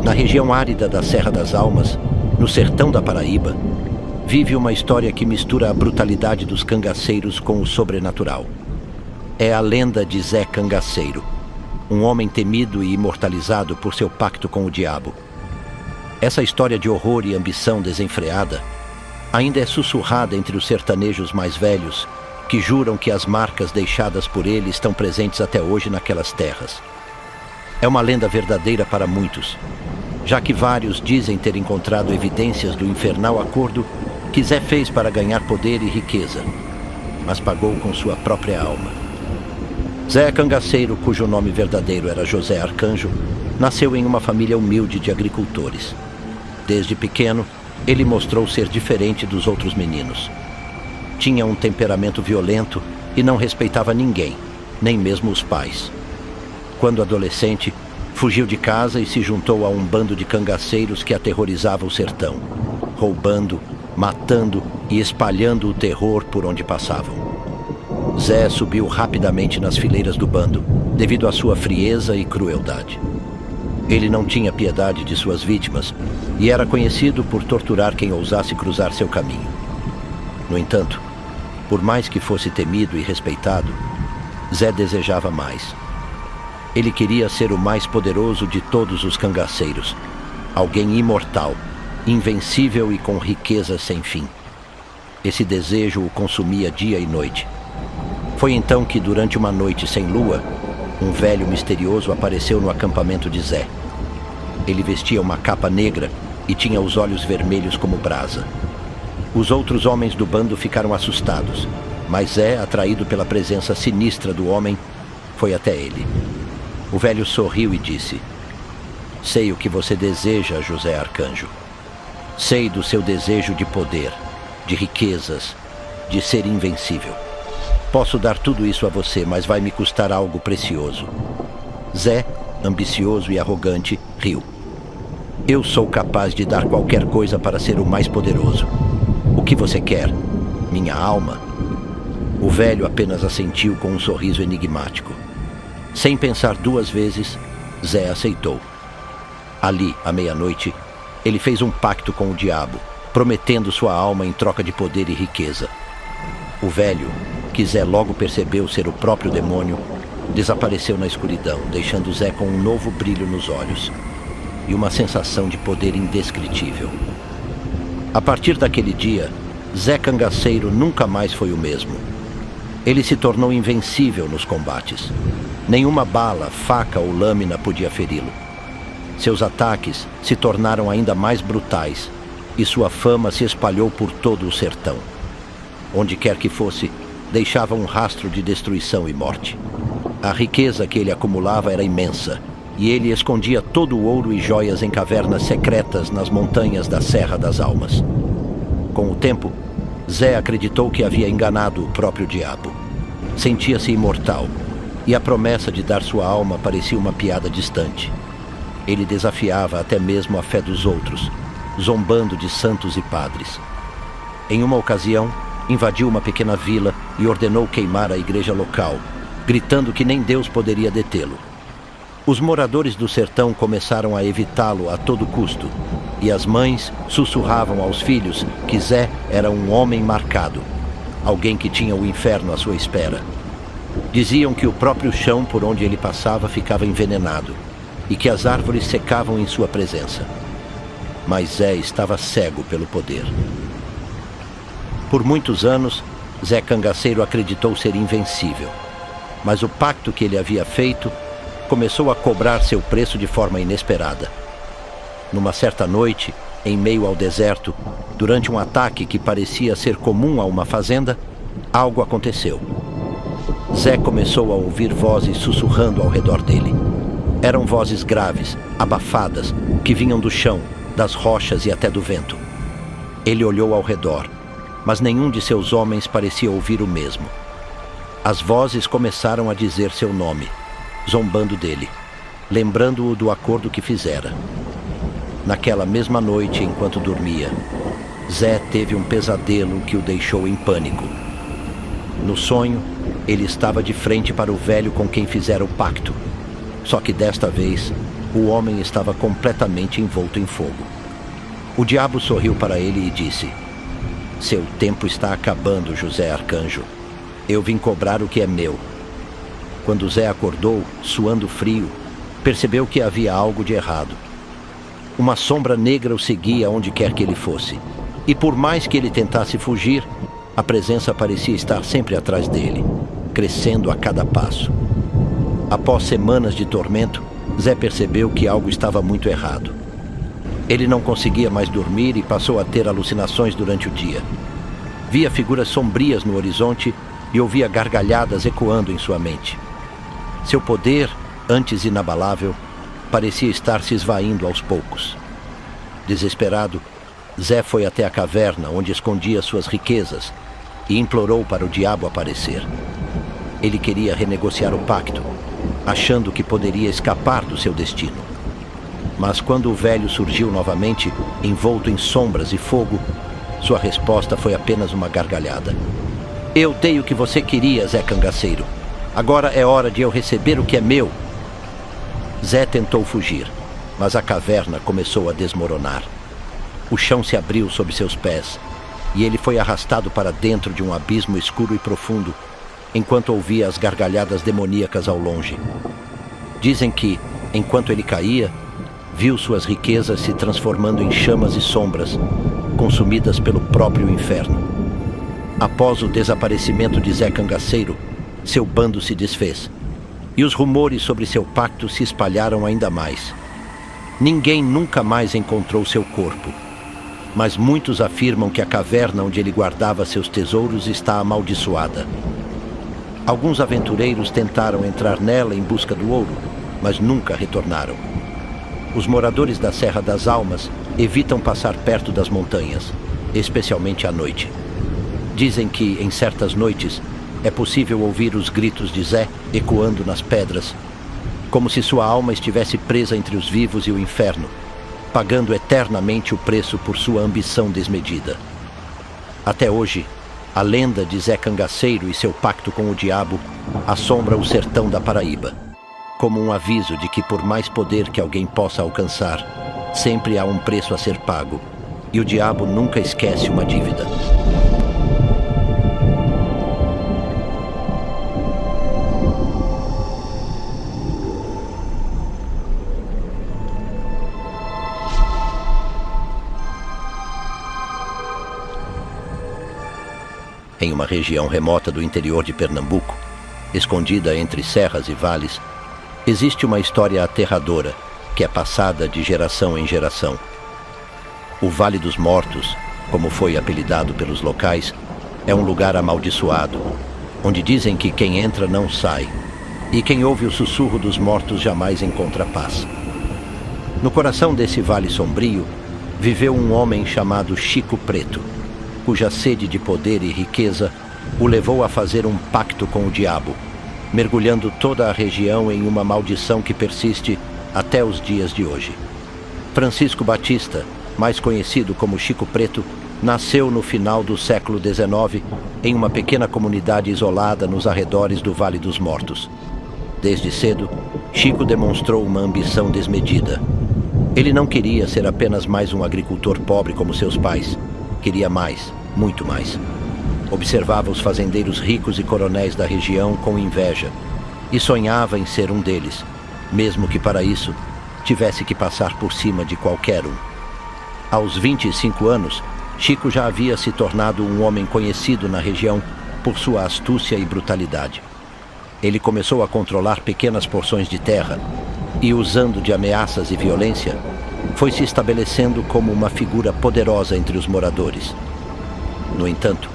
Na região árida da Serra das Almas, no sertão da Paraíba, vive uma história que mistura a brutalidade dos cangaceiros com o sobrenatural. É a lenda de Zé Cangaceiro, um homem temido e imortalizado por seu pacto com o diabo. Essa história de horror e ambição desenfreada ainda é sussurrada entre os sertanejos mais velhos, que juram que as marcas deixadas por ele estão presentes até hoje naquelas terras. É uma lenda verdadeira para muitos, já que vários dizem ter encontrado evidências do infernal acordo que Zé fez para ganhar poder e riqueza, mas pagou com sua própria alma. Zé Cangaceiro, cujo nome verdadeiro era José Arcanjo, nasceu em uma família humilde de agricultores. Desde pequeno, ele mostrou ser diferente dos outros meninos. Tinha um temperamento violento e não respeitava ninguém, nem mesmo os pais. Quando adolescente, fugiu de casa e se juntou a um bando de cangaceiros que aterrorizava o sertão, roubando, matando e espalhando o terror por onde passavam. Zé subiu rapidamente nas fileiras do bando, devido à sua frieza e crueldade. Ele não tinha piedade de suas vítimas e era conhecido por torturar quem ousasse cruzar seu caminho. No entanto, por mais que fosse temido e respeitado, Zé desejava mais. Ele queria ser o mais poderoso de todos os cangaceiros, alguém imortal, invencível e com riqueza sem fim. Esse desejo o consumia dia e noite. Foi então que, durante uma noite sem lua, um velho misterioso apareceu no acampamento de Zé. Ele vestia uma capa negra e tinha os olhos vermelhos como brasa. Os outros homens do bando ficaram assustados, mas Zé, atraído pela presença sinistra do homem, foi até ele. O velho sorriu e disse: "Sei o que você deseja, José Arcanjo. Sei do seu desejo de poder, de riquezas, de ser invencível. Posso dar tudo isso a você, mas vai me custar algo precioso." Zé, ambicioso e arrogante, riu. "Eu sou capaz de dar qualquer coisa para ser o mais poderoso. O que você quer? Minha alma?" O velho apenas assentiu com um sorriso enigmático. Sem pensar duas vezes, Zé aceitou. Ali, à meia-noite, ele fez um pacto com o diabo, prometendo sua alma em troca de poder e riqueza. O velho, que Zé logo percebeu ser o próprio demônio, desapareceu na escuridão, deixando Zé com um novo brilho nos olhos e uma sensação de poder indescritível. A partir daquele dia, Zé Cangaceiro nunca mais foi o mesmo. Ele se tornou invencível nos combates. Nenhuma bala, faca ou lâmina podia feri-lo. Seus ataques se tornaram ainda mais brutais e sua fama se espalhou por todo o sertão. Onde quer que fosse, deixava um rastro de destruição e morte. A riqueza que ele acumulava era imensa, e ele escondia todo o ouro e joias em cavernas secretas nas montanhas da Serra das Almas. Com o tempo, Zé acreditou que havia enganado o próprio diabo. Sentia-se imortal, e a promessa de dar sua alma parecia uma piada distante. Ele desafiava até mesmo a fé dos outros, zombando de santos e padres. Em uma ocasião, invadiu uma pequena vila e ordenou queimar a igreja local, gritando que nem Deus poderia detê-lo. Os moradores do sertão começaram a evitá-lo a todo custo, e as mães sussurravam aos filhos que Zé era um homem marcado, alguém que tinha o inferno à sua espera. Diziam que o próprio chão por onde ele passava ficava envenenado e que as árvores secavam em sua presença. Mas Zé estava cego pelo poder. Por muitos anos, Zé Cangaceiro acreditou ser invencível, mas o pacto que ele havia feito começou a cobrar seu preço de forma inesperada. Numa certa noite, em meio ao deserto, durante um ataque que parecia ser comum a uma fazenda, algo aconteceu. Zé começou a ouvir vozes sussurrando ao redor dele. Eram vozes graves, abafadas, que vinham do chão, das rochas e até do vento. Ele olhou ao redor, mas nenhum de seus homens parecia ouvir o mesmo. As vozes começaram a dizer seu nome, zombando dele, lembrando-o do acordo que fizera. Naquela mesma noite, enquanto dormia, Zé teve um pesadelo que o deixou em pânico. No sonho, ele estava de frente para o velho com quem fizera o pacto. Só que desta vez, o homem estava completamente envolto em fogo. O diabo sorriu para ele e disse: "Seu tempo está acabando, José Arcanjo. Eu vim cobrar o que é meu." Quando Zé acordou, suando frio, percebeu que havia algo de errado. Uma sombra negra o seguia onde quer que ele fosse, e por mais que ele tentasse fugir, a presença parecia estar sempre atrás dele, crescendo a cada passo. Após semanas de tormento, Zé percebeu que algo estava muito errado. Ele não conseguia mais dormir e passou a ter alucinações durante o dia. Via figuras sombrias no horizonte e ouvia gargalhadas ecoando em sua mente. Seu poder, antes inabalável, parecia estar se esvaindo aos poucos. Desesperado, Zé foi até a caverna onde escondia suas riquezas e implorou para o diabo aparecer. Ele queria renegociar o pacto, achando que poderia escapar do seu destino. Mas quando o velho surgiu novamente, envolto em sombras e fogo, sua resposta foi apenas uma gargalhada. "Eu dei o que você queria, Zé Cangaceiro. Agora é hora de eu receber o que é meu." Zé tentou fugir, mas a caverna começou a desmoronar. O chão se abriu sob seus pés, e ele foi arrastado para dentro de um abismo escuro e profundo, enquanto ouvia as gargalhadas demoníacas ao longe. Dizem que, enquanto ele caía, viu suas riquezas se transformando em chamas e sombras, consumidas pelo próprio inferno. Após o desaparecimento de Zé Cangaceiro, seu bando se desfez, e os rumores sobre seu pacto se espalharam ainda mais. Ninguém nunca mais encontrou seu corpo, mas muitos afirmam que a caverna onde ele guardava seus tesouros está amaldiçoada. Alguns aventureiros tentaram entrar nela em busca do ouro, mas nunca retornaram. Os moradores da Serra das Almas evitam passar perto das montanhas, especialmente à noite. Dizem que, em certas noites, é possível ouvir os gritos de Zé ecoando nas pedras, como se sua alma estivesse presa entre os vivos e o inferno, pagando eternamente o preço por sua ambição desmedida. Até hoje, a lenda de Zé Cangaceiro e seu pacto com o diabo assombra o sertão da Paraíba, como um aviso de que, por mais poder que alguém possa alcançar, sempre há um preço a ser pago, e o diabo nunca esquece uma dívida. Em uma região remota do interior de Pernambuco, escondida entre serras e vales, existe uma história aterradora que é passada de geração em geração. O Vale dos Mortos, como foi apelidado pelos locais, é um lugar amaldiçoado, onde dizem que quem entra não sai, e quem ouve o sussurro dos mortos jamais encontra paz. No coração desse vale sombrio, viveu um homem chamado Chico Preto, cuja sede de poder e riqueza o levou a fazer um pacto com o diabo, mergulhando toda a região em uma maldição que persiste até os dias de hoje. Francisco Batista, mais conhecido como Chico Preto, nasceu no final do século XIX em uma pequena comunidade isolada nos arredores do Vale dos Mortos. Desde cedo, Chico demonstrou uma ambição desmedida. Ele não queria ser apenas mais um agricultor pobre como seus pais. Queria mais, muito mais. Observava os fazendeiros ricos e coronéis da região com inveja e sonhava em ser um deles, mesmo que para isso tivesse que passar por cima de qualquer um. Aos 25 anos, Chico já havia se tornado um homem conhecido na região por sua astúcia e brutalidade. Ele começou a controlar pequenas porções de terra e, usando de ameaças e violência, foi se estabelecendo como uma figura poderosa entre os moradores. No entanto,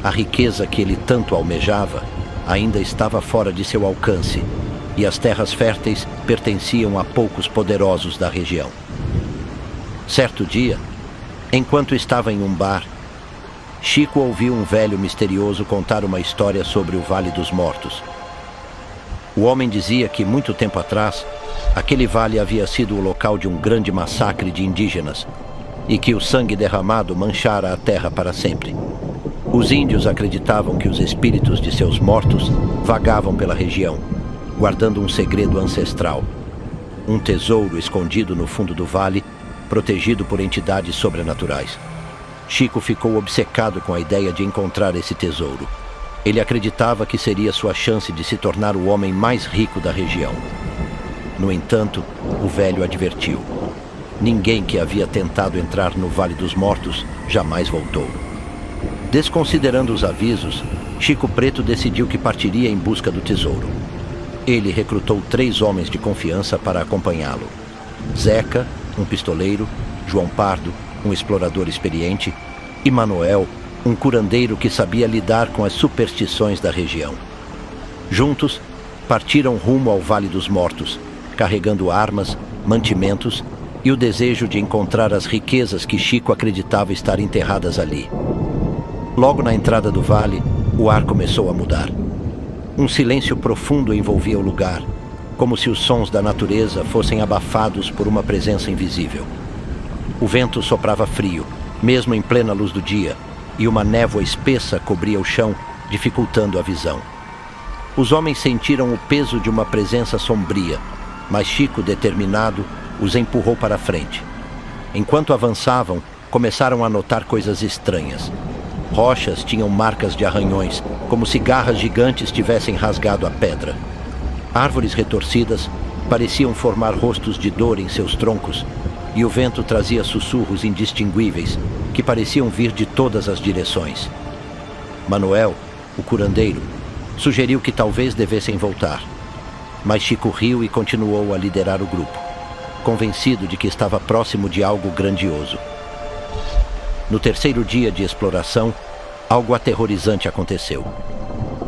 a riqueza que ele tanto almejava ainda estava fora de seu alcance, e as terras férteis pertenciam a poucos poderosos da região. Certo dia, enquanto estava em um bar, Chico ouviu um velho misterioso contar uma história sobre o Vale dos Mortos. O homem dizia que, muito tempo atrás, aquele vale havia sido o local de um grande massacre de indígenas e que o sangue derramado manchara a terra para sempre. Os índios acreditavam que os espíritos de seus mortos vagavam pela região, guardando um segredo ancestral. um tesouro escondido no fundo do vale, protegido por entidades sobrenaturais. Chico ficou obcecado com a ideia de encontrar esse tesouro. Ele acreditava que seria sua chance de se tornar o homem mais rico da região. No entanto, o velho advertiu: ninguém que havia tentado entrar no Vale dos Mortos jamais voltou. Desconsiderando os avisos, Chico Preto decidiu que partiria em busca do tesouro. Ele recrutou 3 homens de confiança para acompanhá-lo: Zeca, um pistoleiro; João Pardo, um explorador experiente; e Manuel, um curandeiro que sabia lidar com as superstições da região. Juntos, partiram rumo ao Vale dos Mortos, carregando armas, mantimentos e o desejo de encontrar as riquezas que Chico acreditava estar enterradas ali. Logo na entrada do vale, o ar começou a mudar. Um silêncio profundo envolvia o lugar, como se os sons da natureza fossem abafados por uma presença invisível. O vento soprava frio, mesmo em plena luz do dia, e uma névoa espessa cobria o chão, dificultando a visão. Os homens sentiram o peso de uma presença sombria, mas Chico, determinado, os empurrou para a frente. Enquanto avançavam, começaram a notar coisas estranhas. Rochas tinham marcas de arranhões, como se garras gigantes tivessem rasgado a pedra. Árvores retorcidas pareciam formar rostos de dor em seus troncos, e o vento trazia sussurros indistinguíveis que pareciam vir de todas as direções. Manuel, o curandeiro, sugeriu que talvez devessem voltar, mas Chico riu e continuou a liderar o grupo, convencido de que estava próximo de algo grandioso. No terceiro dia de exploração, algo aterrorizante aconteceu.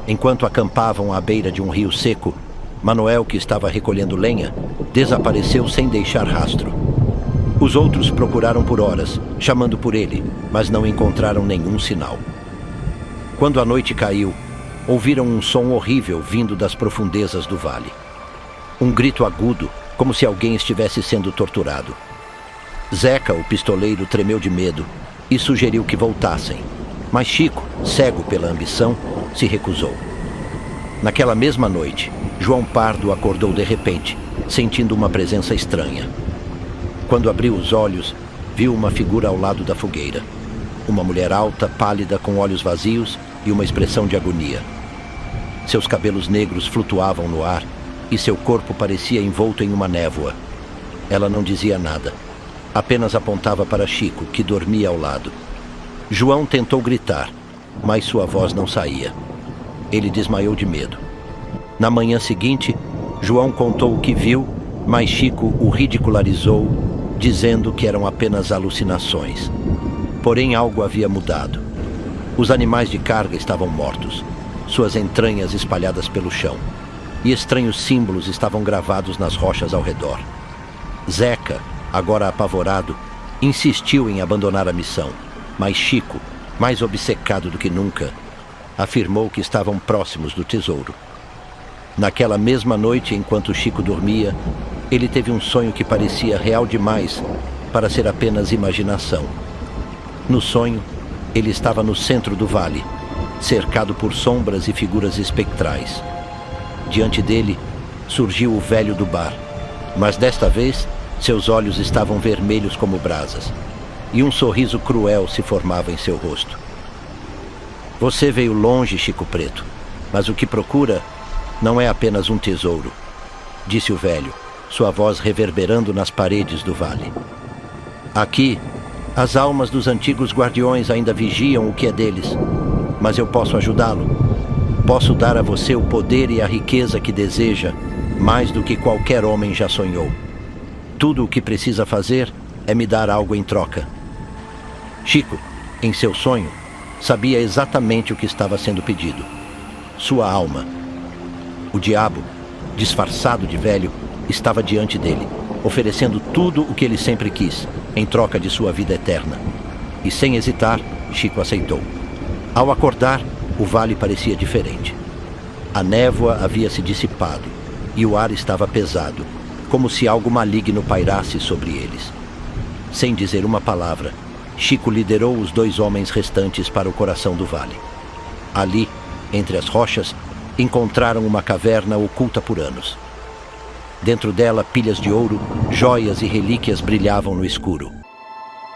Enquanto acampavam à beira de um rio seco, Manuel, que estava recolhendo lenha, desapareceu sem deixar rastro. Os outros procuraram por horas, chamando por ele, mas não encontraram nenhum sinal. Quando a noite caiu, ouviram um som horrível vindo das profundezas do vale. Um grito agudo, como se alguém estivesse sendo torturado. Zeca, o pistoleiro, tremeu de medo e sugeriu que voltassem, mas Chico, cego pela ambição, se recusou. Naquela mesma noite, João Pardo acordou de repente, sentindo uma presença estranha. Quando abriu os olhos, viu uma figura ao lado da fogueira. Uma mulher alta, pálida, com olhos vazios e uma expressão de agonia. Seus cabelos negros flutuavam no ar e seu corpo parecia envolto em uma névoa. Ela não dizia nada, apenas apontava para Chico, que dormia ao lado. João tentou gritar, mas sua voz não saía. Ele desmaiou de medo. Na manhã seguinte, João contou o que viu, mas Chico o ridicularizou, dizendo que eram apenas alucinações. Porém, algo havia mudado. Os animais de carga estavam mortos, suas entranhas espalhadas pelo chão, e estranhos símbolos estavam gravados nas rochas ao redor. Zeca, agora apavorado, insistiu em abandonar a missão, mas Chico, mais obcecado do que nunca, afirmou que estavam próximos do tesouro. Naquela mesma noite, enquanto Chico dormia, ele teve um sonho que parecia real demais para ser apenas imaginação. No sonho, ele estava no centro do vale, cercado por sombras e figuras espectrais. Diante dele, surgiu o velho do bar, mas desta vez, seus olhos estavam vermelhos como brasas, e um sorriso cruel se formava em seu rosto. Você veio longe, Chico Preto, mas o que procura não é apenas um tesouro, disse o velho, sua voz reverberando nas paredes do vale. Aqui, as almas dos antigos guardiões ainda vigiam o que é deles, mas eu posso ajudá-lo. Posso dar a você o poder e a riqueza que deseja, mais do que qualquer homem já sonhou. Tudo o que precisa fazer é me dar algo em troca. Chico, em seu sonho, sabia exatamente o que estava sendo pedido: sua alma. O diabo, disfarçado de velho, estava diante dele, oferecendo tudo o que ele sempre quis, em troca de sua vida eterna. E sem hesitar, Chico aceitou. Ao acordar, o vale parecia diferente. A névoa havia se dissipado e o ar estava pesado, como se algo maligno pairasse sobre eles. Sem dizer uma palavra, Chico liderou os 2 homens restantes para o coração do vale. Ali, entre as rochas, encontraram uma caverna oculta por anos. Dentro dela, pilhas de ouro, joias e relíquias brilhavam no escuro.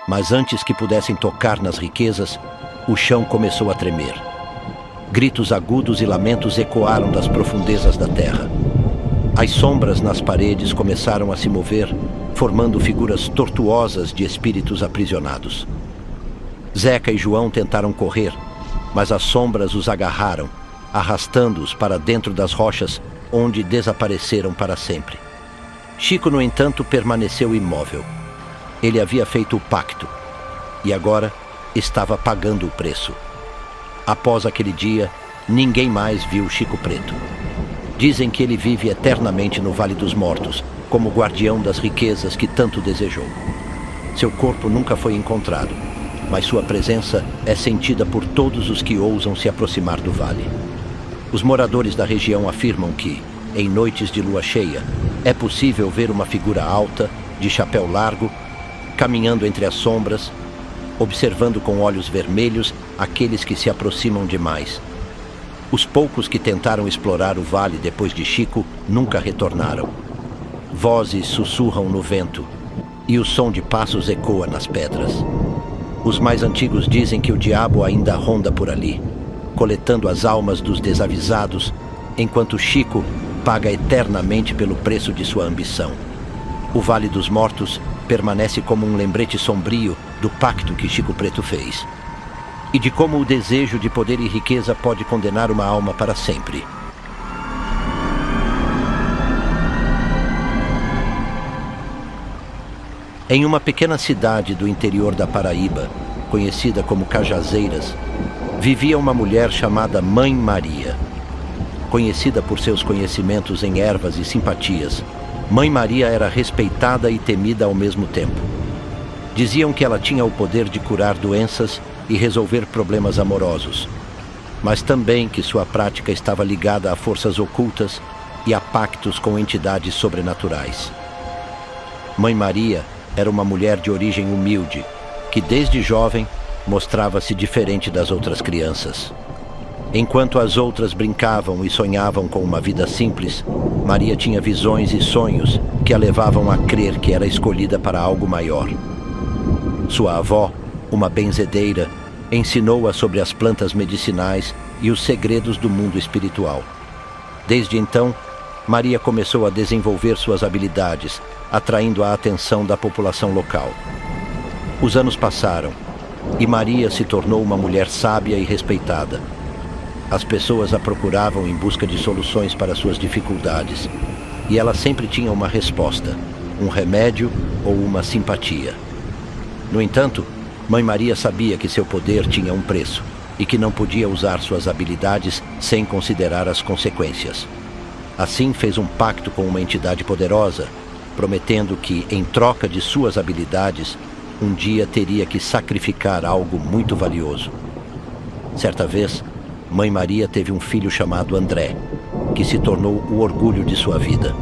Mas antes que pudessem tocar nas riquezas, o chão começou a tremer. Gritos agudos e lamentos ecoaram das profundezas da terra. As sombras nas paredes começaram a se mover, formando figuras tortuosas de espíritos aprisionados. Zeca e João tentaram correr, mas as sombras os agarraram, arrastando-os para dentro das rochas, onde desapareceram para sempre. Chico, no entanto, permaneceu imóvel. Ele havia feito o pacto e agora estava pagando o preço. Após aquele dia, ninguém mais viu Chico Preto. Dizem que ele vive eternamente no Vale dos Mortos, como guardião das riquezas que tanto desejou. Seu corpo nunca foi encontrado, mas sua presença é sentida por todos os que ousam se aproximar do vale. Os moradores da região afirmam que, em noites de lua cheia, é possível ver uma figura alta, de chapéu largo, caminhando entre as sombras, observando com olhos vermelhos aqueles que se aproximam demais. Os poucos que tentaram explorar o vale depois de Chico nunca retornaram. Vozes sussurram no vento e o som de passos ecoa nas pedras. Os mais antigos dizem que o diabo ainda ronda por ali, coletando as almas dos desavisados, enquanto Chico paga eternamente pelo preço de sua ambição. O Vale dos Mortos permanece como um lembrete sombrio do pacto que Chico Preto fez, e de como o desejo de poder e riqueza pode condenar uma alma para sempre. Em uma pequena cidade do interior da Paraíba, conhecida como Cajazeiras, vivia uma mulher chamada Mãe Maria. Conhecida por seus conhecimentos em ervas e simpatias, Mãe Maria era respeitada e temida ao mesmo tempo. Diziam que ela tinha o poder de curar doenças e resolver problemas amorosos, mas também que sua prática estava ligada a forças ocultas e a pactos com entidades sobrenaturais. Mãe Maria era uma mulher de origem humilde, que desde jovem mostrava-se diferente das outras crianças. Enquanto as outras brincavam e sonhavam com uma vida simples, Maria tinha visões e sonhos que a levavam a crer que era escolhida para algo maior. Sua avó, uma benzedeira, ensinou-a sobre as plantas medicinais e os segredos do mundo espiritual. Desde então, Maria começou a desenvolver suas habilidades, atraindo a atenção da população local. Os anos passaram e Maria se tornou uma mulher sábia e respeitada. As pessoas a procuravam em busca de soluções para suas dificuldades, e ela sempre tinha uma resposta, um remédio ou uma simpatia. No entanto, Mãe Maria sabia que seu poder tinha um preço e que não podia usar suas habilidades sem considerar as consequências. Assim, fez um pacto com uma entidade poderosa, prometendo que, em troca de suas habilidades, um dia teria que sacrificar algo muito valioso. Certa vez, Mãe Maria teve um filho chamado André, que se tornou o orgulho de sua vida.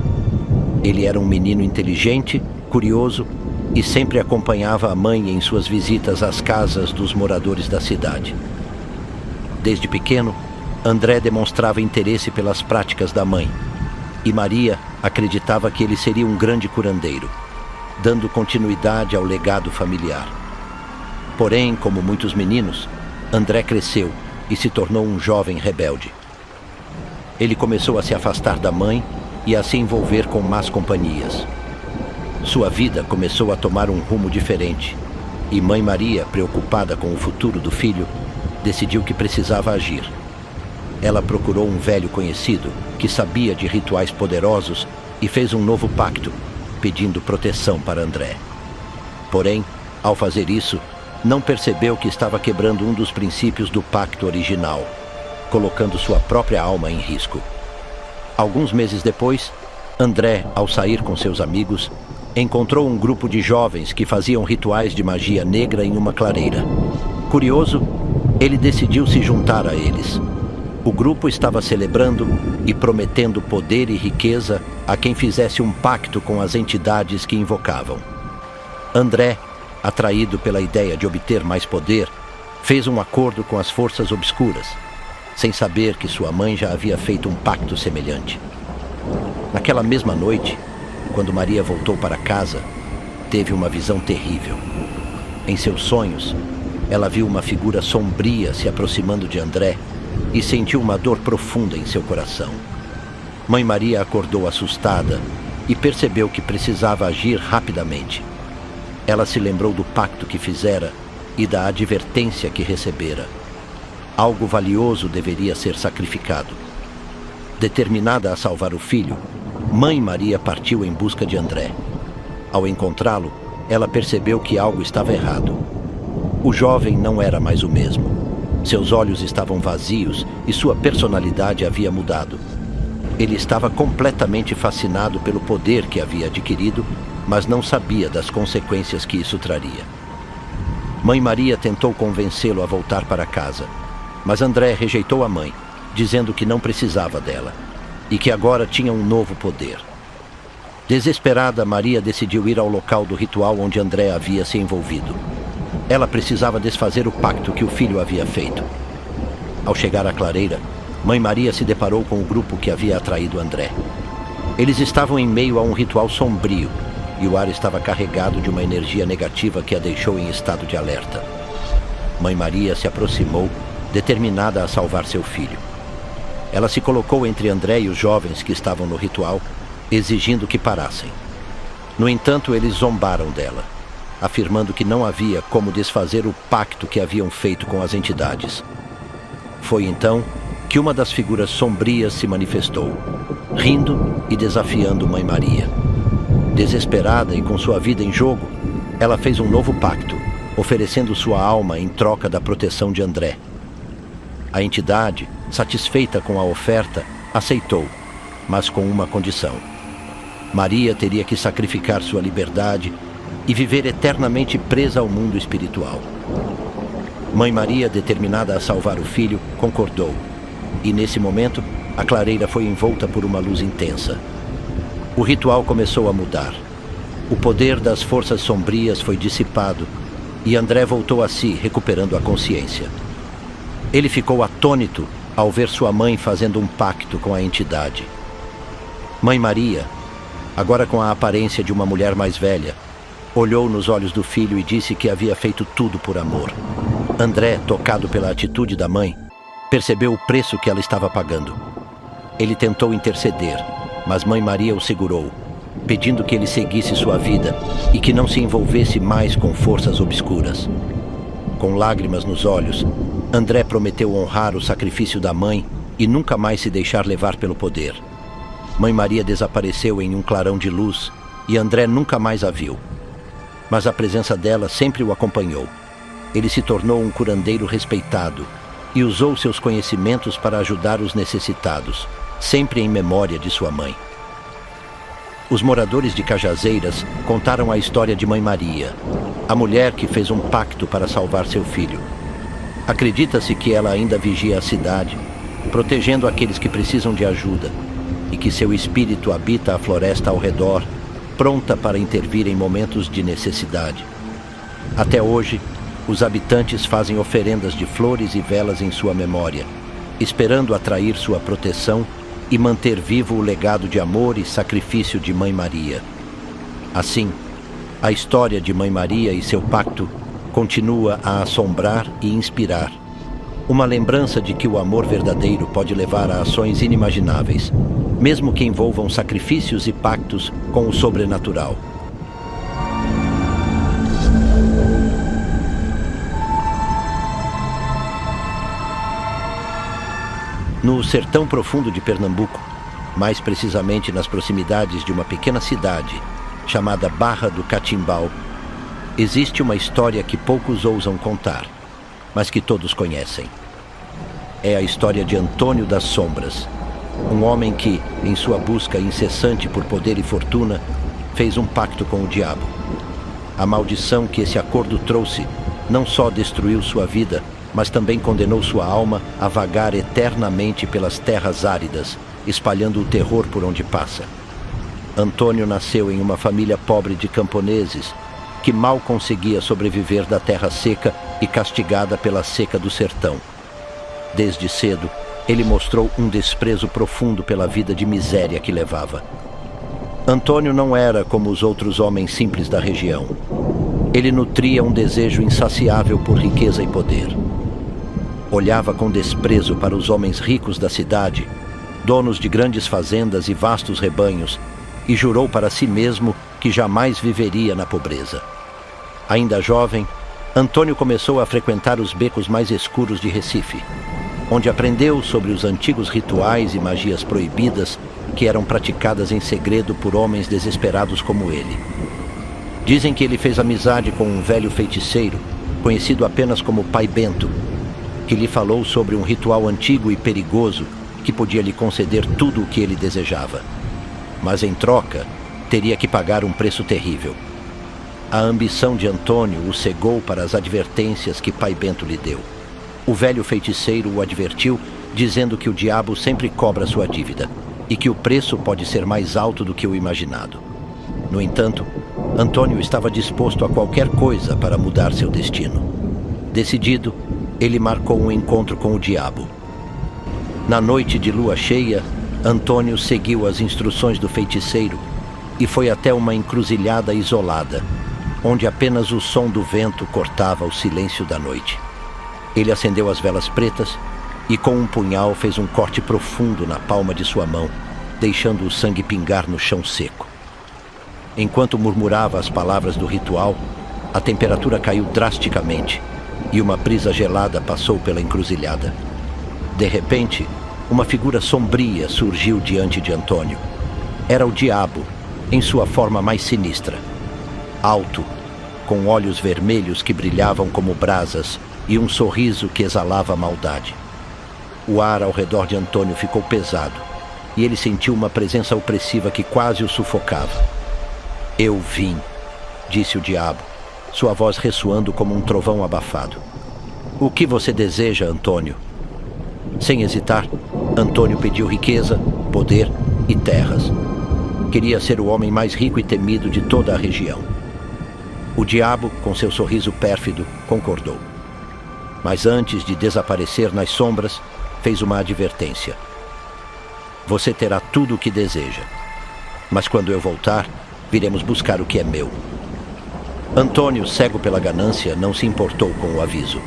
Ele era um menino inteligente, curioso e sempre acompanhava a mãe em suas visitas às casas dos moradores da cidade. Desde pequeno, André demonstrava interesse pelas práticas da mãe, e Maria acreditava que ele seria um grande curandeiro, dando continuidade ao legado familiar. Porém, como muitos meninos, André cresceu e se tornou um jovem rebelde. Ele começou a se afastar da mãe e a se envolver com más companhias. Sua vida começou a tomar um rumo diferente, e Mãe Maria, preocupada com o futuro do filho, decidiu que precisava agir. Ela procurou um velho conhecido que sabia de rituais poderosos e fez um novo pacto, pedindo proteção para André. Porém, ao fazer isso, não percebeu que estava quebrando um dos princípios do pacto original, colocando sua própria alma em risco. Alguns meses depois, André, ao sair com seus amigos, encontrou um grupo de jovens que faziam rituais de magia negra em uma clareira. Curioso, ele decidiu se juntar a eles. O grupo estava celebrando e prometendo poder e riqueza a quem fizesse um pacto com as entidades que invocavam. André, atraído pela ideia de obter mais poder, fez um acordo com as forças obscuras, sem saber que sua mãe já havia feito um pacto semelhante. Naquela mesma noite, quando Maria voltou para casa, teve uma visão terrível. Em seus sonhos, ela viu uma figura sombria se aproximando de André e sentiu uma dor profunda em seu coração. Mãe Maria acordou assustada e percebeu que precisava agir rapidamente. Ela se lembrou do pacto que fizera e da advertência que recebera. Algo valioso deveria ser sacrificado. Determinada a salvar o filho, Mãe Maria partiu em busca de André. Ao encontrá-lo, ela percebeu que algo estava errado. O jovem não era mais o mesmo. Seus olhos estavam vazios e sua personalidade havia mudado. Ele estava completamente fascinado pelo poder que havia adquirido, mas não sabia das consequências que isso traria. Mãe Maria tentou convencê-lo a voltar para casa, mas André rejeitou a mãe, dizendo que não precisava dela e que agora tinha um novo poder. Desesperada, Maria decidiu ir ao local do ritual onde André havia se envolvido. Ela precisava desfazer o pacto que o filho havia feito. Ao chegar à clareira, Mãe Maria se deparou com o grupo que havia atraído André. Eles estavam em meio a um ritual sombrio e o ar estava carregado de uma energia negativa que a deixou em estado de alerta. Mãe Maria se aproximou, determinada a salvar seu filho. Ela se colocou entre André e os jovens que estavam no ritual, exigindo que parassem. No entanto, eles zombaram dela, afirmando que não havia como desfazer o pacto que haviam feito com as entidades. Foi então que uma das figuras sombrias se manifestou, rindo e desafiando Mãe Maria. Desesperada e com sua vida em jogo, ela fez um novo pacto, oferecendo sua alma em troca da proteção de André. A entidade, satisfeita com a oferta, aceitou, mas com uma condição. Maria teria que sacrificar sua liberdade e viver eternamente presa ao mundo espiritual. Mãe Maria, determinada a salvar o filho, concordou. E nesse momento, a clareira foi envolta por uma luz intensa. O ritual começou a mudar. O poder das forças sombrias foi dissipado e André voltou a si, recuperando a consciência. Ele ficou atônito ao ver sua mãe fazendo um pacto com a entidade. Mãe Maria, agora com a aparência de uma mulher mais velha, olhou nos olhos do filho e disse que havia feito tudo por amor. André, tocado pela atitude da mãe, percebeu o preço que ela estava pagando. Ele tentou interceder, mas Mãe Maria o segurou, pedindo que ele seguisse sua vida e que não se envolvesse mais com forças obscuras. Com lágrimas nos olhos, André prometeu honrar o sacrifício da mãe e nunca mais se deixar levar pelo poder. Mãe Maria desapareceu em um clarão de luz e André nunca mais a viu. Mas a presença dela sempre o acompanhou. Ele se tornou um curandeiro respeitado e usou seus conhecimentos para ajudar os necessitados, sempre em memória de sua mãe. Os moradores de Cajazeiras contaram a história de Mãe Maria, a mulher que fez um pacto para salvar seu filho. Acredita-se que ela ainda vigia a cidade, protegendo aqueles que precisam de ajuda, e que seu espírito habita a floresta ao redor, pronta para intervir em momentos de necessidade. Até hoje, os habitantes fazem oferendas de flores e velas em sua memória, esperando atrair sua proteção e manter vivo o legado de amor e sacrifício de Mãe Maria. Assim, a história de Mãe Maria e seu pacto continua a assombrar e inspirar. Uma lembrança de que o amor verdadeiro pode levar a ações inimagináveis, mesmo que envolvam sacrifícios e pactos com o sobrenatural. No sertão profundo de Pernambuco, mais precisamente nas proximidades de uma pequena cidade chamada Barra do Catimbau, existe uma história que poucos ousam contar, mas que todos conhecem. É a história de Antônio das Sombras, um homem que, em sua busca incessante por poder e fortuna, fez um pacto com o diabo. A maldição que esse acordo trouxe não só destruiu sua vida, mas também condenou sua alma a vagar eternamente pelas terras áridas, espalhando o terror por onde passa. Antônio nasceu em uma família pobre de camponeses, que mal conseguia sobreviver da terra seca e castigada pela seca do sertão. Desde cedo, ele mostrou um desprezo profundo pela vida de miséria que levava. Antônio não era como os outros homens simples da região. Ele nutria um desejo insaciável por riqueza e poder. Olhava com desprezo para os homens ricos da cidade, donos de grandes fazendas e vastos rebanhos, e jurou para si mesmo que jamais viveria na pobreza. Ainda jovem, Antônio começou a frequentar os becos mais escuros de Recife, onde aprendeu sobre os antigos rituais e magias proibidas que eram praticadas em segredo por homens desesperados como ele. Dizem que ele fez amizade com um velho feiticeiro, conhecido apenas como Pai Bento, que lhe falou sobre um ritual antigo e perigoso que podia lhe conceder tudo o que ele desejava. Mas em troca, teria que pagar um preço terrível. A ambição de Antônio o cegou para as advertências que Pai Bento lhe deu. O velho feiticeiro o advertiu, dizendo que o diabo sempre cobra sua dívida e que o preço pode ser mais alto do que o imaginado. No entanto, Antônio estava disposto a qualquer coisa para mudar seu destino. Decidido, ele marcou um encontro com o diabo. Na noite de lua cheia, Antônio seguiu as instruções do feiticeiro e foi até uma encruzilhada isolada, onde apenas o som do vento cortava o silêncio da noite. Ele acendeu as velas pretas e com um punhal fez um corte profundo na palma de sua mão, deixando o sangue pingar no chão seco. Enquanto murmurava as palavras do ritual, a temperatura caiu drasticamente e uma brisa gelada passou pela encruzilhada. De repente, uma figura sombria surgiu diante de Antônio. Era o diabo, em sua forma mais sinistra. Alto, com olhos vermelhos que brilhavam como brasas e um sorriso que exalava maldade. O ar ao redor de Antônio ficou pesado e ele sentiu uma presença opressiva que quase o sufocava. "Eu vim", disse o diabo, sua voz ressoando como um trovão abafado. "O que você deseja, Antônio?" Sem hesitar, Antônio pediu riqueza, poder e terras. Queria ser o homem mais rico e temido de toda a região. O diabo, com seu sorriso pérfido, concordou. Mas antes de desaparecer nas sombras, fez uma advertência. "Você terá tudo o que deseja, mas quando eu voltar, viremos buscar o que é meu." Antônio, cego pela ganância, não se importou com o aviso.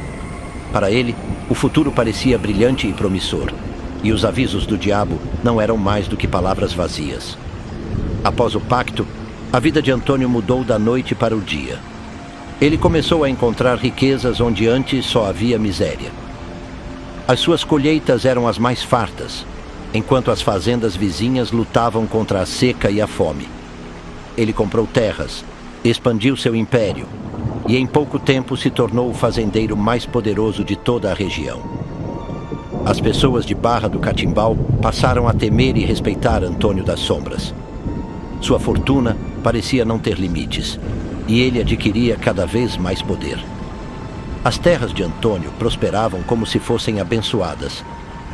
Para ele, o futuro parecia brilhante e promissor, e os avisos do diabo não eram mais do que palavras vazias. Após o pacto, a vida de Antônio mudou da noite para o dia. Ele começou a encontrar riquezas onde antes só havia miséria. As suas colheitas eram as mais fartas, enquanto as fazendas vizinhas lutavam contra a seca e a fome. Ele comprou terras, expandiu seu império e em pouco tempo se tornou o fazendeiro mais poderoso de toda a região. As pessoas de Barra do Catimbau passaram a temer e respeitar Antônio das Sombras. Sua fortuna parecia não ter limites e ele adquiria cada vez mais poder. As terras de Antônio prosperavam como se fossem abençoadas,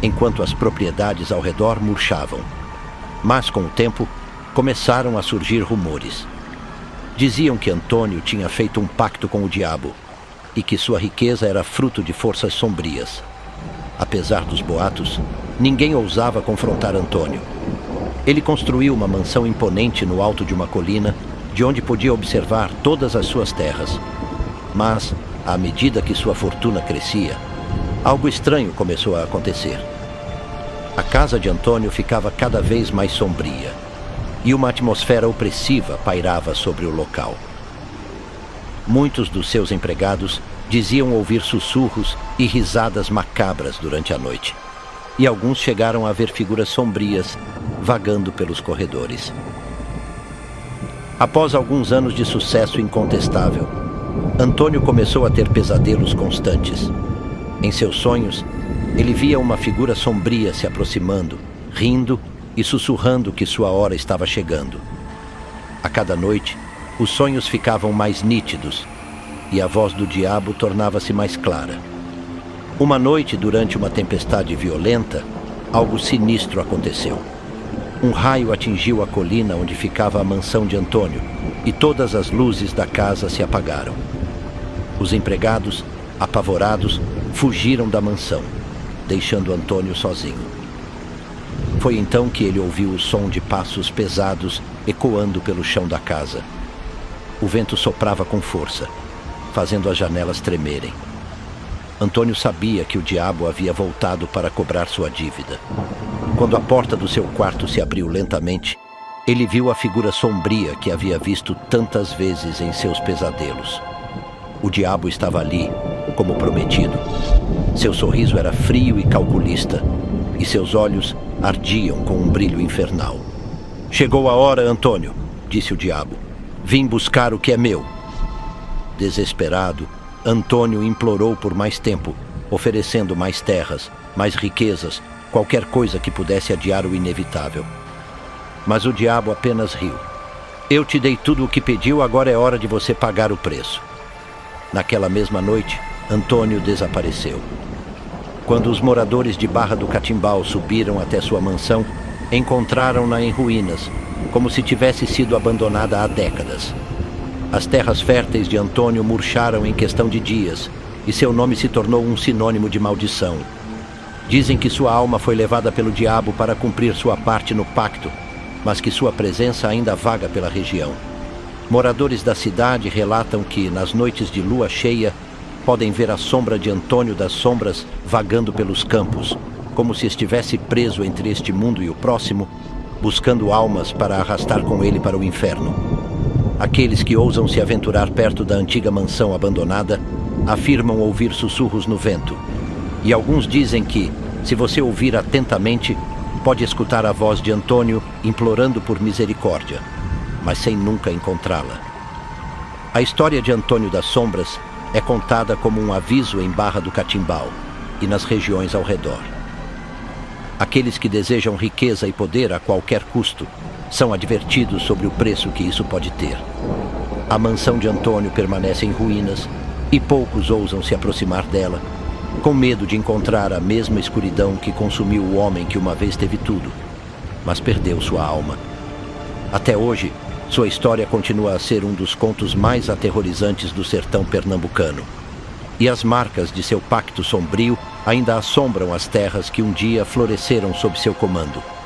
enquanto as propriedades ao redor murchavam. Mas, com o tempo, começaram a surgir rumores. Diziam que Antônio tinha feito um pacto com o diabo e que sua riqueza era fruto de forças sombrias. Apesar dos boatos, ninguém ousava confrontar Antônio. Ele construiu uma mansão imponente no alto de uma colina, de onde podia observar todas as suas terras. Mas, à medida que sua fortuna crescia, algo estranho começou a acontecer. A casa de Antônio ficava cada vez mais sombria, e uma atmosfera opressiva pairava sobre o local. Muitos dos seus empregados diziam ouvir sussurros e risadas macabras durante a noite, e alguns chegaram a ver figuras sombrias vagando pelos corredores. Após alguns anos de sucesso incontestável, Antônio começou a ter pesadelos constantes. Em seus sonhos, ele via uma figura sombria se aproximando, rindo e sussurrando que sua hora estava chegando. A cada noite, os sonhos ficavam mais nítidos e a voz do diabo tornava-se mais clara. Uma noite, durante uma tempestade violenta, algo sinistro aconteceu. Um raio atingiu a colina onde ficava a mansão de Antônio e todas as luzes da casa se apagaram. Os empregados, apavorados, fugiram da mansão, deixando Antônio sozinho. Foi então que ele ouviu o som de passos pesados ecoando pelo chão da casa. O vento soprava com força, fazendo as janelas tremerem. Antônio sabia que o diabo havia voltado para cobrar sua dívida. Quando a porta do seu quarto se abriu lentamente, ele viu a figura sombria que havia visto tantas vezes em seus pesadelos. O diabo estava ali, como prometido. Seu sorriso era frio e calculista, e seus olhos ardiam com um brilho infernal. "Chegou a hora, Antônio", disse o diabo. "Vim buscar o que é meu." Desesperado, Antônio implorou por mais tempo, oferecendo mais terras, mais riquezas, qualquer coisa que pudesse adiar o inevitável. Mas o diabo apenas riu. "Eu te dei tudo o que pediu, agora é hora de você pagar o preço." Naquela mesma noite, Antônio desapareceu. Quando os moradores de Barra do Catimbau subiram até sua mansão, encontraram-na em ruínas, como se tivesse sido abandonada há décadas. As terras férteis de Antônio murcharam em questão de dias, e seu nome se tornou um sinônimo de maldição. Dizem que sua alma foi levada pelo diabo para cumprir sua parte no pacto, mas que sua presença ainda vaga pela região. Moradores da cidade relatam que, nas noites de lua cheia, podem ver a sombra de Antônio das Sombras vagando pelos campos, como se estivesse preso entre este mundo e o próximo, buscando almas para arrastar com ele para o inferno. Aqueles que ousam se aventurar perto da antiga mansão abandonada afirmam ouvir sussurros no vento, e alguns dizem que, se você ouvir atentamente, pode escutar a voz de Antônio implorando por misericórdia, mas sem nunca encontrá-la. A história de Antônio das Sombras é contada como um aviso em Barra do Catimbau e nas regiões ao redor. Aqueles que desejam riqueza e poder a qualquer custo são advertidos sobre o preço que isso pode ter. A mansão de Antônio permanece em ruínas e poucos ousam se aproximar dela, com medo de encontrar a mesma escuridão que consumiu o homem que uma vez teve tudo, mas perdeu sua alma. Até hoje, sua história continua a ser um dos contos mais aterrorizantes do sertão pernambucano. E as marcas de seu pacto sombrio ainda assombram as terras que um dia floresceram sob seu comando.